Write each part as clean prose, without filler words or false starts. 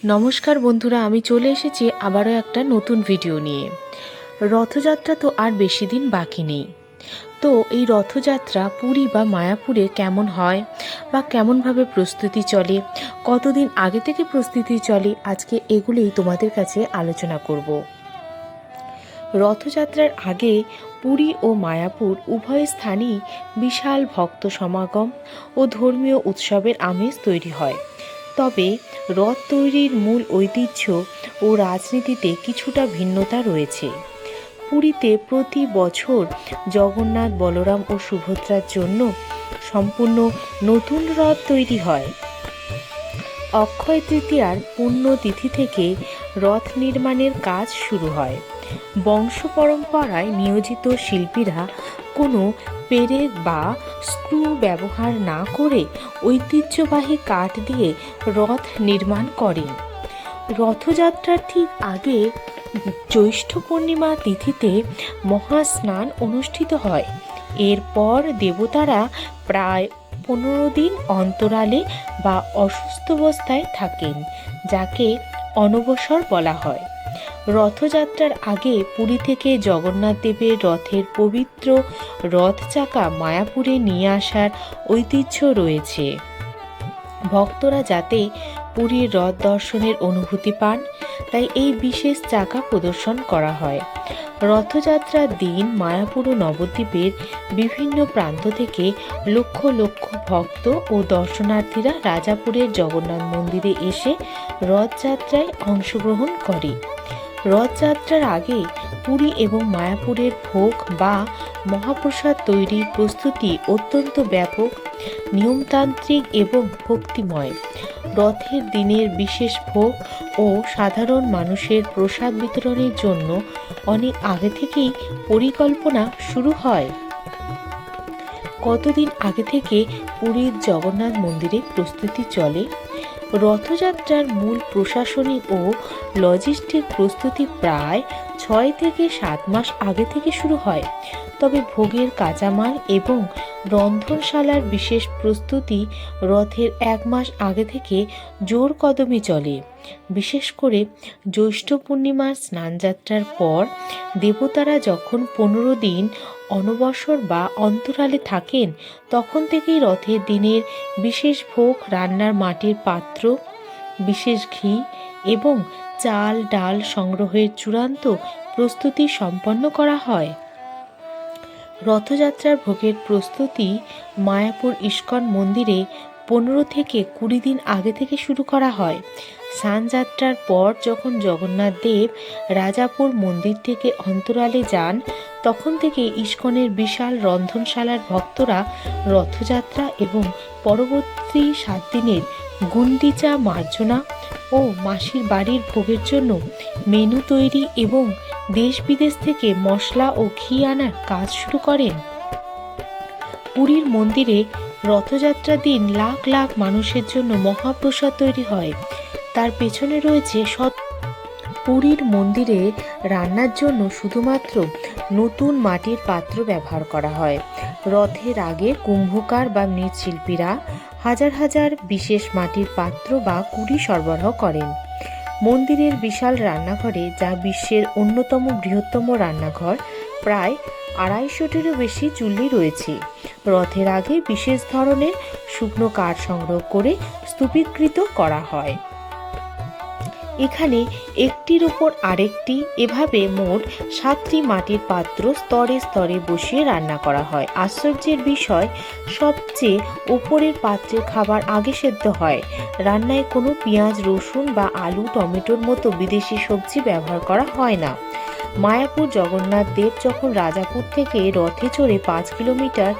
নমস্কার বন্ধুরা, আমি চলে এসেছি আবারও একটা নতুন ভিডিও নিয়ে। রথযাত্রা তো আর বেশি দিন বাকি নেই। তো এই রথযাত্রা পুরী বা মায়াপুরে কেমন হয় বা কেমনভাবে প্রস্তুতি চলে, কতদিন আগে থেকে প্রস্তুতি চলে, আজকে এগুলোই তোমাদের কাছে আলোচনা করব। রথযাত্রার আগে পুরী ও মায়াপুর উভয় স্থানেই বিশাল ভক্ত সমাগম ও ধর্মীয় উৎসবের আমেজ তৈরি হয়। তবে রথ তৈরির মূল ঐতিহ্য ও রাজনীতিতে কিছুটা ভিন্নতা রয়েছে। পুরীতে প্রতি বছর জগন্নাথ, বলরাম ও সুভদ্রার জন্য সম্পূর্ণ নতুন রথ তৈরি হয়। অক্ষয় তৃতীয়ার পুণ্যতিথি থেকে রথ নির্মাণের কাজ শুরু হয়। বংশ পরম্পরায় নিয়োজিত শিল্পীরা কোনো পেরেক বা স্ক্রু ব্যবহার না করে ঐতিহ্যবাহী কাঠ দিয়ে রথ নির্মাণ করেন। রথযাত্রার ঠিক আগে জ্যৈষ্ঠ পূর্ণিমা তিথিতে মহাস্নান অনুষ্ঠিত হয়। এরপর দেবতারা প্রায় 15 দিন অন্তরালে বা অসুস্থতায় থাকেন, যাকে অনবসর বলা হয়। রথযাত্রার আগে পুরী থেকে জগন্নাথ দেবের রথের পবিত্র রথ চাকা মায়াপুরে নিয়ে আসার ঐতিহ্য রয়েছে। ভক্তরা যাতে পুরীর রথ দর্শনের অনুভূতি পান, তাই এই বিশেষ চাকা প্রদর্শন করা হয়। রথযাত্রার দিন মায়াপুর ও নবদ্বীপের বিভিন্ন প্রান্ত থেকে লক্ষ লক্ষ ভক্ত ও দর্শনার্থীরা রাজাপুরের জগন্নাথ মন্দিরে এসে রথযাত্রায় অংশগ্রহণ করে। রথযাত্রার আগে পুরী এবং মায়াপুরের ভোগ বা মহাপ্রসাদ তৈরির প্রস্তুতি অত্যন্ত ব্যাপক, নিয়মতান্ত্রিক এবং ভক্তিময়। রথের দিনের বিশেষ ভোগ ও সাধারণ মানুষের প্রসাদ বিতরণের জন্য অনেক আগে থেকেই পরিকল্পনা শুরু হয়। কতদিন আগে থেকে পুরীর জগন্নাথ মন্দিরে প্রস্তুতি চলে? রথযাত্রার মূল প্রশাসনিক ও লজিস্টিক প্রস্তুতি প্রায় 6 থেকে 7 মাস আগে থেকে শুরু হয়। তবে ভোগের কাঁচামাল এবং রন্ধনশালার বিশেষ প্রস্তুতি রথের 1 মাস আগে থেকে জোর কদমে চলে। বিশেষ করে জ্যৈষ্ঠ পূর্ণিমার স্নানযাত্রার পর দেবতারা যখন 15 দিন অনবসর বা অন্তরালে থাকেন, তখন থেকেই রথের দিনের বিশেষ ভোগ, রান্নার মাটির পাত্র, বিশেষ ঘি এবং চাল ডাল সংগ্রহের চূড়ান্ত প্রস্তুতি সম্পন্ন করা হয়। রথযাত্রার ভোগের প্রস্তুতি মায়াপুর ইস্কন মন্দিরে 15 থেকে 20 দিন আগে থেকে শুরু করা হয়। স্নানযাত্রার পর যখন জগন্নাথ দেব রাজাপুর মন্দির থেকে অন্তরালে যান, তখন থেকে ইস্কনের বিশাল রন্ধনশালার ভক্তরা রথযাত্রা এবং পরবর্তী 7 দিনের গুন্ডিচা মার্জনা ও মাসির বাড়ির ভোগের জন্য মেনু তৈরি এবং দেশ বিদেশ থেকে মশলা ও ঘি আনার কাজ শুরু করেন। পুরীর মন্দিরে রথযাত্রার দিন লাখ লাখ মানুষের জন্য মহাপ্রসাদ তৈরি হয়। তার পেছনে রয়েছে পুরীর মন্দিরে রান্নার জন্য শুধুমাত্র নতুন মাটির পাত্র ব্যবহার করা হয়। রথের আগে কুম্ভকার বা মৃৎশিল্পীরা হাজার হাজার বিশেষ মাটির পাত্র বা কুড়ি সরবরাহ করেন। মন্দিরের বিশাল রান্নাঘরে, যা বিশ্বের অন্যতম বৃহত্তম রান্নাঘর, প্রায় 250-টিরও বেশি চুল্লি রয়েছে। রথের আগে বিশেষ ধরনের শুকনো কাঠ সংগ্রহ করে স্তূপীকৃত করা হয়। এখানে একটির উপর আরেকটি এভাবে মোট 7টি মাটির পাত্র স্তরে স্তরে বসিয়ে রান্না করা হয়। আশ্চর্যের বিষয়, সবচেয়ে ওপরের পাত্রের খাবার আগে সেদ্ধ হয়। রান্নায় কোনো পেঁয়াজ, রসুন বা আলু, টমেটোর মতো বিদেশি সবজি ব্যবহার করা হয় না। মায়াপুর জগন্নাথ দেব যখন রাজাপুর থেকে রথে চড়ে 5 কিলোমিটার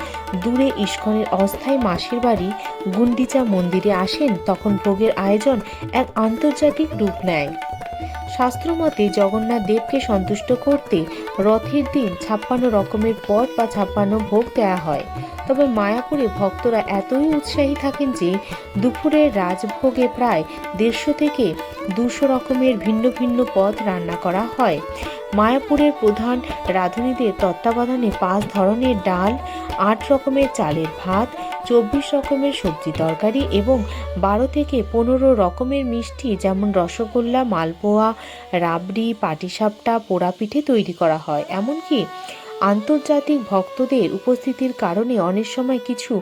দূরে ইস্কনের অস্থায়ী মাসির বাড়ি গুন্ডিচা মন্দিরে আসেন, তখন ভোগের আয়োজন এক আন্তর্জাতিক রূপ নেয়। শাস্ত্রমতে জগন্নাথ দেবকে সন্তুষ্ট করতে রথের দিন 56 রকমের পদ বা 56 ভোগ দেওয়া হয়। তবে মায়াপুরে ভক্তরা এতই উৎসাহী থাকেন যে দুপুরের রাজভোগে প্রায় 150 থেকে 200 রকমের ভিন্ন ভিন্ন পদ রান্না করা হয়। মায়াপুরের প্রধান রাঁধুনিদের তত্ত্বাবধানে 5 ধরনের ডাল, 8 রকমের চালের ভাত, 24 রকমের সবজি তরকারি এবং 12 থেকে 15 রকমের মিষ্টি যেমন রসগোল্লা, মালপোয়া, রাবড়ি, পাটিসাপটা, পোড়া পিঠে তৈরি করা হয়। এমনকি আন্তর্জাতিক ভক্তদের উপস্থিতির কারণে অনেক সময় কিছু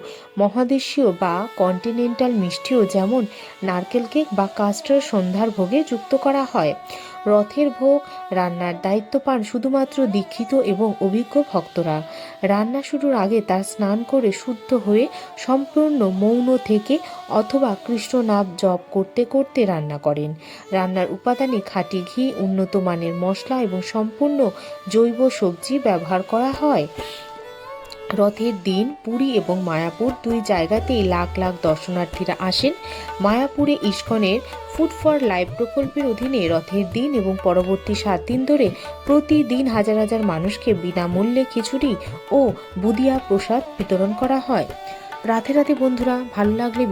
মহাদেশীয় বা কন্টিনেন্টাল মিষ্টিও যেমন নারকেল কেক বা কাস্টার্ড সন্ধ্যার ভোগে যুক্ত করা হয়। রথের ভোগ রান্নার দায়িত্ব পান শুধুমাত্র দীক্ষিত এবং অভিজ্ঞ ভক্তরা। রান্না শুরুর আগে তার স্নান করে শুদ্ধ হয়ে সম্পূর্ণ মৌন থেকে অথবা কৃষ্ণনাম জপ করতে করতে রান্না করেন। রান্নার উপাদানে খাঁটি ঘি, উন্নত মানের মশলা এবং সম্পূর্ণ জৈব সবজি ব্যবহার করা হয়। রথের দিন পুরী এবং মায়াপুর দুই জায়গাতেই লাখ লাখ দর্শনার্থীরা আসেন। মায়াপুরে ইস্কনের ফুড ফর লাইফ প্রকল্পের অধীনে রথের দিন এবং পরবর্তী 7 দিন ধরে প্রতিদিন হাজার হাজার মানুষকে বিনামূল্যে খিচুড়ি ও বুদিয়া প্রসাদ বিতরণ করা হয়। রাতে রাতে বন্ধুরা, ভালো লাগলে